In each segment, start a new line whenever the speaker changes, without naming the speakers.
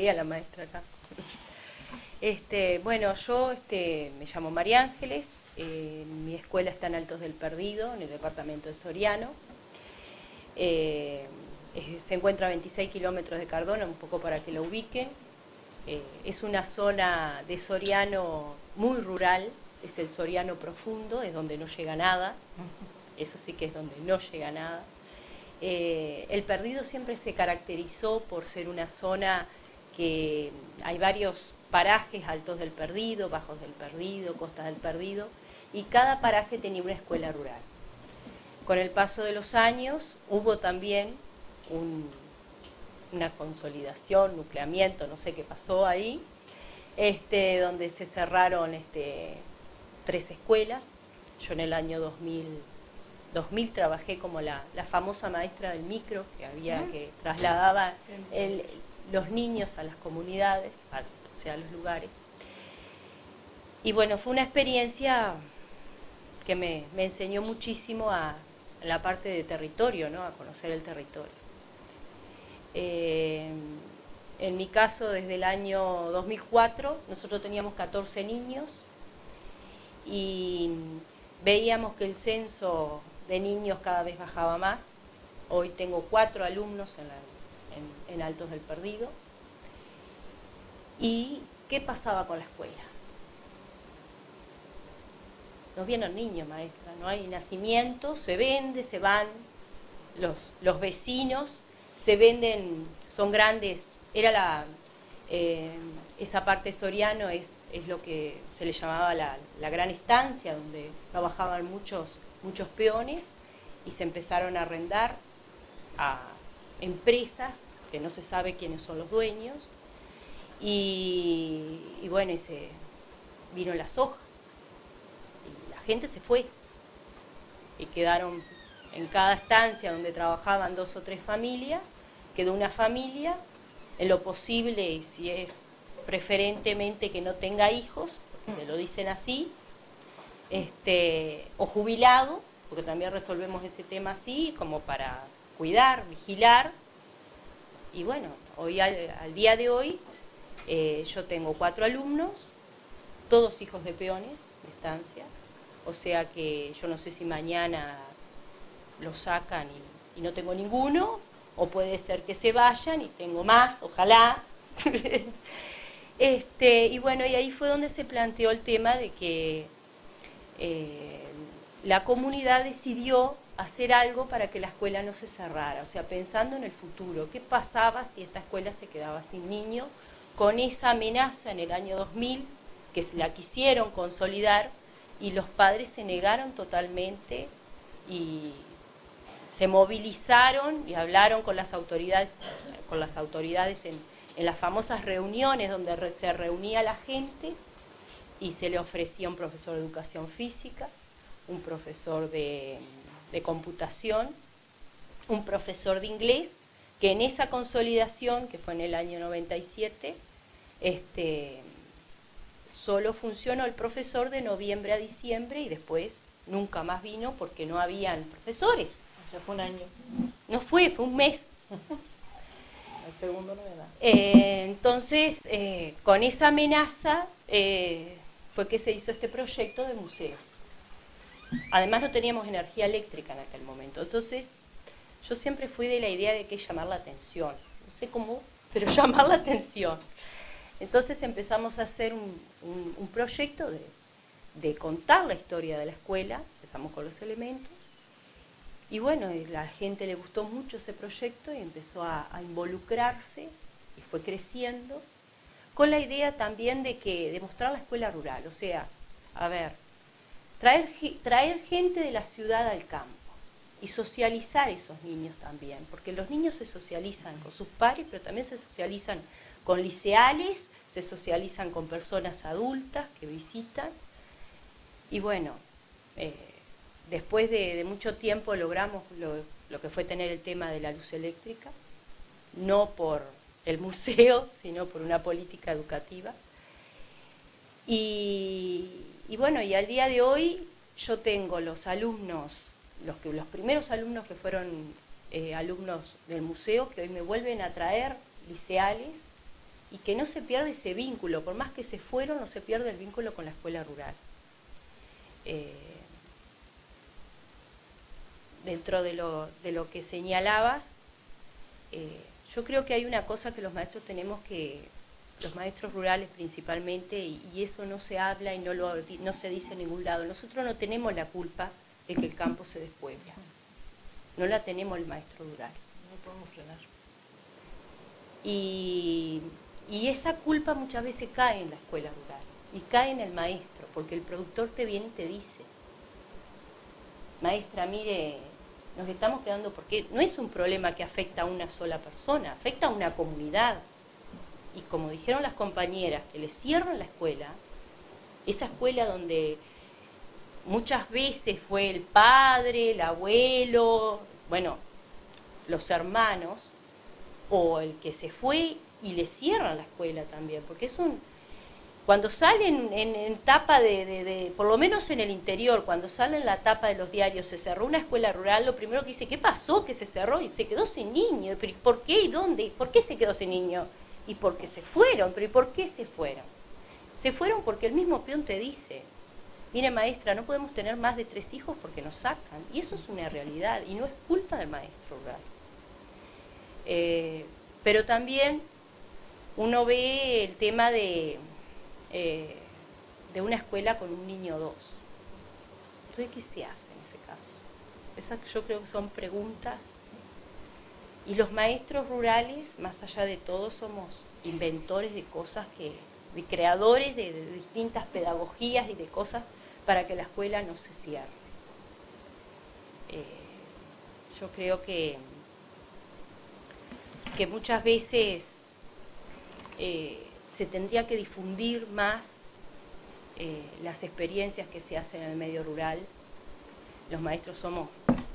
veía la maestra acá. Bueno, yo me llamo María Ángeles, mi escuela está en Altos del Perdido, en el departamento de Soriano. Se encuentra a 26 kilómetros de Cardona, un poco para que lo ubiquen. Es una zona de Soriano muy rural, es el Soriano profundo, es donde no llega nada, eso sí que es donde no llega nada. El Perdido siempre se caracterizó por ser una zona que hay varios parajes, Altos del Perdido, Bajos del Perdido, Costas del Perdido, y cada paraje tenía una escuela rural. Con el paso de los años hubo también una consolidación, nucleamiento, no sé qué pasó ahí, donde se cerraron 3 escuelas. Yo en el año 2000 trabajé como la famosa maestra del micro, que había que trasladaba los niños a las comunidades, o sea, a los lugares. Y bueno, fue una experiencia que me enseñó muchísimo a la parte de territorio, ¿no? A conocer el territorio. En mi caso, desde el año 2004, nosotros teníamos 14 niños y veíamos que el censo de niños cada vez bajaba más. Hoy tengo 4 alumnos en Altos del Perdido. ¿Y qué pasaba con la escuela? No vienen niños, maestra, no hay nacimientos, se vende, se van los vecinos, se venden, son grandes, esa parte Soriano es lo que se le llamaba la gran estancia, donde trabajaban muchos peones, y se empezaron a arrendar a empresas que no se sabe quiénes son los dueños, y bueno, vino la soja, y la gente se fue, y quedaron en cada estancia donde trabajaban 2 o 3 familias, quedó una familia, en lo posible, y si es preferentemente que no tenga hijos, porque te lo dicen así, o jubilado, porque también resolvemos ese tema así, como para cuidar, vigilar. Y bueno, hoy al día de hoy, yo tengo 4 alumnos, todos hijos de peones de estancia, o sea que yo no sé si mañana los sacan y no tengo ninguno, o puede ser que se vayan y tengo más, ojalá. Y bueno, y ahí fue donde se planteó el tema de que la comunidad decidió hacer algo para que la escuela no se cerrara, o sea, pensando en el futuro, ¿qué pasaba si esta escuela se quedaba sin niños? Con esa amenaza en el año 2000, que la quisieron consolidar, y los padres se negaron totalmente y se movilizaron y hablaron con las autoridades en las famosas reuniones donde se reunía la gente, y se le ofrecía un profesor de educación física, un profesor de computación, un profesor de inglés, que en esa consolidación, que fue en el año 97, solo funcionó el profesor de noviembre a diciembre, y después nunca más vino porque no habían profesores.
O sea, fue un año.
No fue un mes.
El segundo novedad.
Entonces, con esa amenaza fue que se hizo este proyecto de museo. Además no teníamos energía eléctrica en aquel momento. Entonces, yo siempre fui de la idea de que llamar la atención. No sé cómo, pero llamar la atención. Entonces empezamos a hacer un proyecto de contar la historia de la escuela. Empezamos con los elementos. Y bueno, la gente le gustó mucho ese proyecto y empezó a involucrarse, y fue creciendo, con la idea también de mostrar la escuela rural. O sea, a ver, traer gente de la ciudad al campo y socializar esos niños también, porque los niños se socializan con sus pares, pero también se socializan con liceales, se socializan con personas adultas que visitan. Y bueno, después de mucho tiempo logramos lo que fue tener el tema de la luz eléctrica, no por el museo, sino por una política educativa. Y bueno, y al día de hoy yo tengo los alumnos, los primeros alumnos que fueron alumnos del museo, que hoy me vuelven a traer liceales, y que no se pierde ese vínculo, por más que se fueron, no se pierde el vínculo con la escuela rural. Dentro de lo que señalabas, yo creo que hay una cosa que los maestros tenemos que, los maestros rurales principalmente, y eso no se habla y no se dice en ningún lado, nosotros no tenemos la culpa de que el campo se despuebla, no la tenemos el maestro rural.
No podemos frenar.
Y esa culpa muchas veces cae en la escuela rural y cae en el maestro, porque el productor te viene y te dice, maestra, mire, nos estamos quedando, porque no es un problema que afecta a una sola persona, afecta a una comunidad. Y como dijeron las compañeras, que le cierran la escuela, esa escuela donde muchas veces fue el padre, el abuelo, bueno, los hermanos, o el que se fue y le cierran la escuela también, porque es un... Cuando salen en tapa por lo menos en el interior, cuando sale en la tapa de los diarios, se cerró una escuela rural, lo primero que dice, ¿qué pasó que se cerró? Y se quedó sin niño. ¿Pero por qué y dónde? ¿Por qué se quedó sin niño? Y porque se fueron. ¿Pero y por qué se fueron? Se fueron porque el mismo peón te dice, mire maestra, no podemos tener más de 3 hijos porque nos sacan. Y eso es una realidad y no es culpa del maestro rural. Pero también uno ve el tema de una escuela con un niño o 2. Entonces, ¿qué se hace en ese caso? Esas yo creo que son preguntas. Y los maestros rurales, más allá de todo, somos inventores de cosas, de creadores de distintas pedagogías y de cosas para que la escuela no se cierre. Yo creo que muchas veces se tendría que difundir más las experiencias que se hacen en el medio rural. Los maestros somos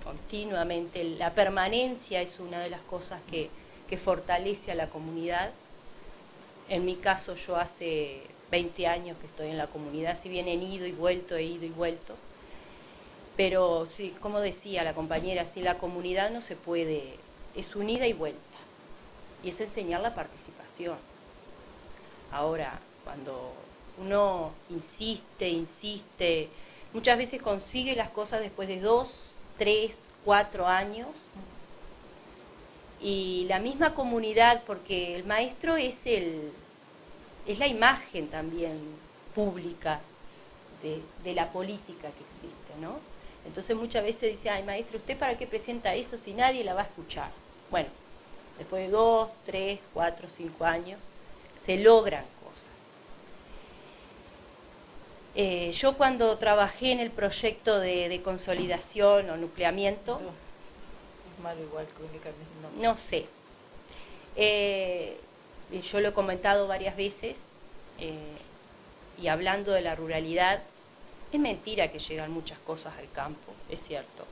continuamente, la permanencia es una de las cosas que fortalece a la comunidad. En mi caso, yo hace 20 años que estoy en la comunidad, si bien he ido y vuelto, pero sí, como decía la compañera, si la comunidad no se puede, es unida y vuelta, y es enseñar la participación. Ahora, cuando uno insiste, muchas veces consigue las cosas después de 2, 3, 4 años, y la misma comunidad, porque el maestro es la imagen también pública de la política que existe, ¿no? Entonces muchas veces dice, ay maestro, ¿usted para qué presenta eso si nadie la va a escuchar? Bueno, después de 2, 3, 4, 5 años, se logran cosas. Yo cuando trabajé en el proyecto de consolidación o nucleamiento...
Es malo igual que únicamente
no sé. Yo lo he comentado varias veces, y hablando de la ruralidad, es mentira que llegan muchas cosas al campo, es cierto.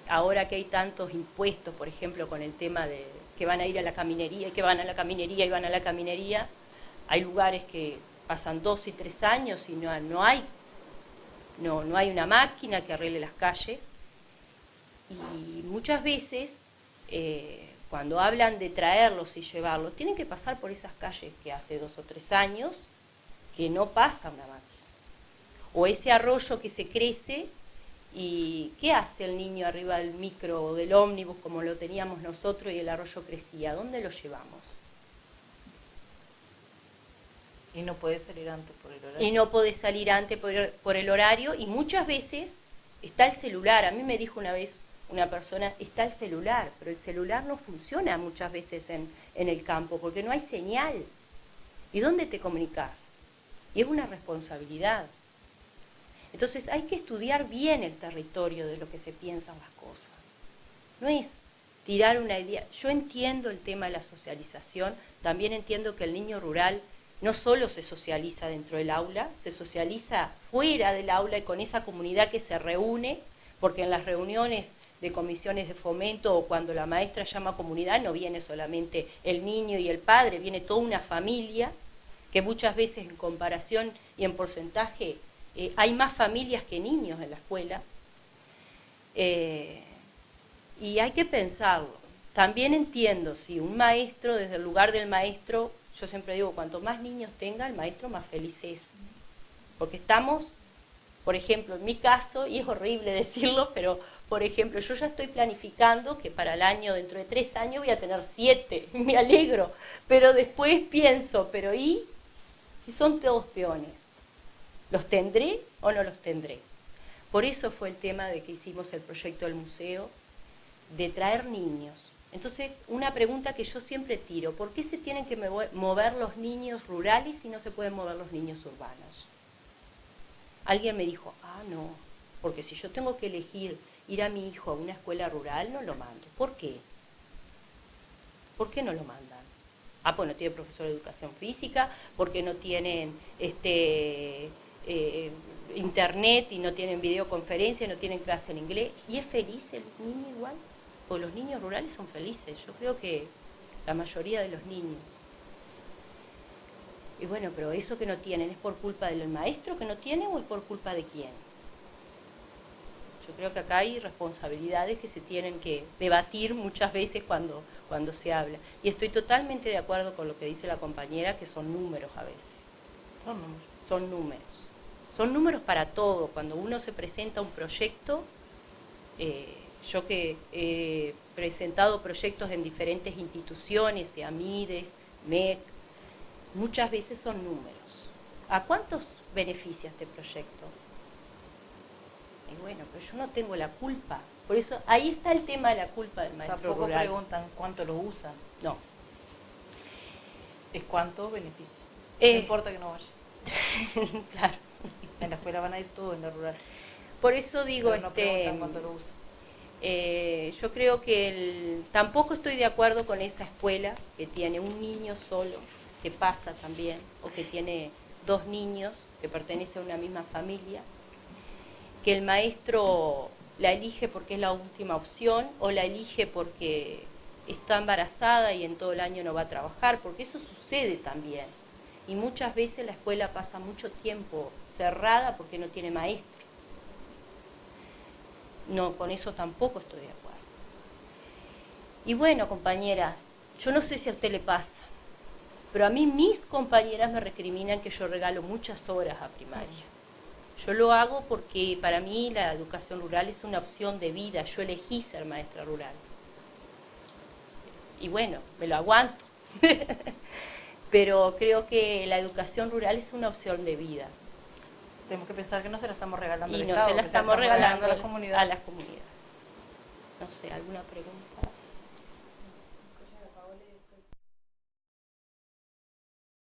Ahora que hay tantos impuestos, por ejemplo, con el tema de que van a ir a la caminería, y que van a la caminería, y van a la caminería, hay lugares que pasan 2 y 3 años y no hay una máquina que arregle las calles. Y muchas veces, cuando hablan de traerlos y llevarlos, tienen que pasar por esas calles que hace 2 o 3 años que no pasa una máquina. O ese arroyo que se crece, y ¿qué hace el niño arriba del micro o del ómnibus como lo teníamos nosotros y el arroyo crecía? ¿Dónde lo llevamos?
Y no puede salir antes por el horario.
Y no puede salir antes por el horario, y muchas veces está el celular. A mí me dijo una vez una persona, está el celular, pero el celular no funciona muchas veces en el campo porque no hay señal. ¿Y dónde te comunicas? Y es una responsabilidad. Entonces hay que estudiar bien el territorio de lo que se piensan las cosas. No es tirar una idea. Yo entiendo el tema de la socialización, también entiendo que el niño rural no solo se socializa dentro del aula, se socializa fuera del aula y con esa comunidad que se reúne, porque en las reuniones de comisiones de fomento o cuando la maestra llama comunidad no viene solamente el niño y el padre, viene toda una familia, que muchas veces en comparación y en porcentaje hay más familias que niños en la escuela, y hay que pensarlo. También entiendo si un maestro, desde el lugar del maestro, yo siempre digo, cuanto más niños tenga, el maestro más feliz es. Porque estamos, por ejemplo, en mi caso, y es horrible decirlo, pero por ejemplo, yo ya estoy planificando que para el año, dentro de 3 años, voy a tener 7, me alegro, pero después pienso, pero ¿y si son todos peones? ¿Los tendré o no los tendré? Por eso fue el tema de que hicimos el proyecto del museo, de traer niños. Entonces, una pregunta que yo siempre tiro, ¿por qué se tienen que mover los niños rurales y no se pueden mover los niños urbanos? Alguien me dijo, no, porque si yo tengo que elegir ir a mi hijo a una escuela rural, no lo mando. ¿Por qué? ¿Por qué no lo mandan? Pues no tiene profesor de educación física, porque no tienen internet y no tienen videoconferencia, no tienen clase en inglés. ¿Y es feliz el niño igual? Pues los niños rurales son felices, yo creo que la mayoría de los niños. Y bueno, pero eso que no tienen, ¿es por culpa del maestro que no tiene o es por culpa de quién? Yo creo que acá hay responsabilidades que se tienen que debatir muchas veces cuando se habla. Y estoy totalmente de acuerdo con lo que dice la compañera, que son números a veces.
Son números.
Son números. Son números para todo. Cuando uno se presenta un proyecto, yo que he presentado proyectos en diferentes instituciones, AMIDES, MEC, muchas veces son números. ¿A cuántos beneficia este proyecto? Y bueno, pero yo no tengo la culpa. Por eso ahí está el tema de la culpa del maestro
Tampoco
rural.
preguntan cuánto lo usan.
No.
Es cuánto beneficia. No importa que no vaya.
Claro.
En la escuela van a ir todos en la rural.
Por eso digo,
pero no preguntan cuánto lo usan.
Yo creo que tampoco estoy de acuerdo con esa escuela que tiene un niño solo, que pasa también, o que tiene 2 niños que pertenecen a una misma familia, que el maestro la elige porque es la última opción, o la elige porque está embarazada y en todo el año no va a trabajar, porque eso sucede también. Y muchas veces la escuela pasa mucho tiempo cerrada porque no tiene maestro. No, con eso tampoco estoy de acuerdo. Y bueno, compañera, yo no sé si a usted le pasa, pero a mí mis compañeras me recriminan que yo regalo muchas horas a primaria. Yo lo hago porque para mí la educación rural es una opción de vida. Yo elegí ser maestra rural. Y bueno, me lo aguanto. Pero creo que la educación rural es una opción de vida.
Tenemos que pensar que no se la estamos regalando
Y
al
no
Estado,
se la
que
estamos regalando
a la comunidad.
No sé, ¿alguna pregunta?